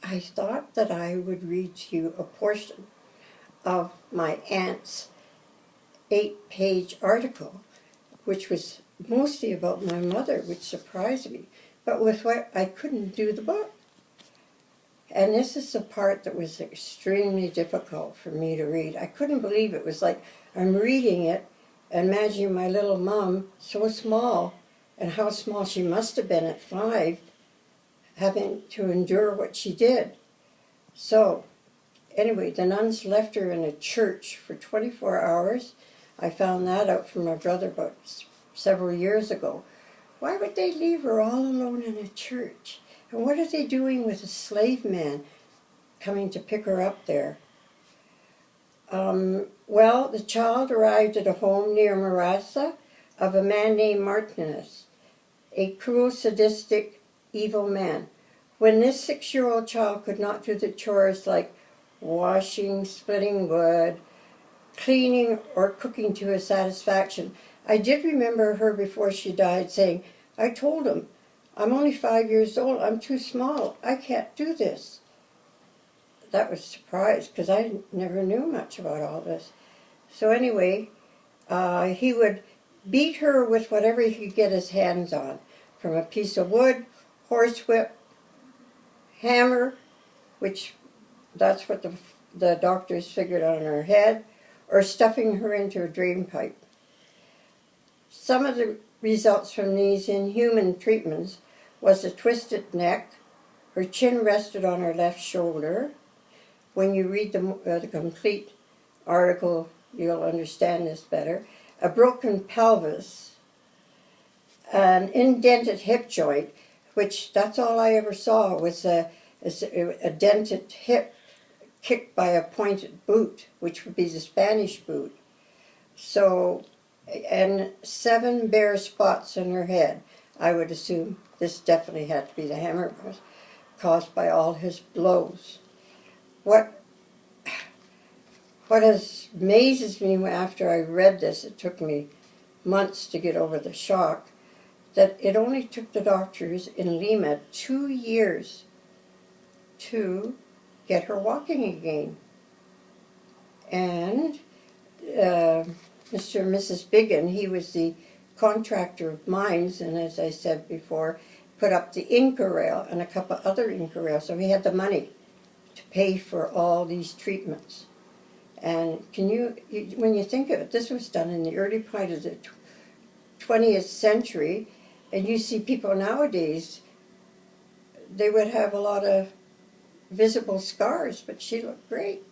I thought that I would read to you a portion of my aunt's 8-page article, which was mostly about my mother, which surprised me. But with what I couldn't do the book. And this is the part that was extremely difficult for me to read. I couldn't believe it. It was like I'm reading it, imagining my little mom, so small, and how small she must have been at 5, having to endure what she did. So, anyway, the nuns left her in a church for 24 hours. I found that out from my brother about several years ago. Why would they leave her all alone in a church? And what are they doing with a slave man coming to pick her up there? Well, the child arrived at a home near Marassa of a man named Martinez, a cruel, sadistic, evil man. When this 6-year-old child could not do the chores like washing, splitting wood, cleaning, or cooking to his satisfaction, I did remember her before she died saying, I told him, I'm only 5 years old, I'm too small, I can't do this. That was a surprise, because I never knew much about all this. So anyway, he would beat her with whatever he could get his hands on, from a piece of wood, horsewhip, hammer, which that's what the doctors figured on her head, or stuffing her into a drain pipe. Some of the results from these inhuman treatments was a twisted neck, her chin rested on her left shoulder. When you read the complete article, you'll understand this better. A broken pelvis, an indented hip joint, which that's all I ever saw was a dented hip kicked by a pointed boot, which would be the Spanish boot. So, and 7 bare spots on her head. I would assume this definitely had to be the hammer caused by all his blows. What amazes me after I read this, it took me months to get over the shock, that it only took the doctors in Lima 2 years to get her walking again. And Mr. and Mrs. Biggin, he was the contractor of mines, and as I said before, put up the Inca rail and a couple other Inca rails, so he had the money to pay for all these treatments. And when you think of it, this was done in the early part of the 20th century, and you see people nowadays, they would have a lot of visible scars, but she looked great.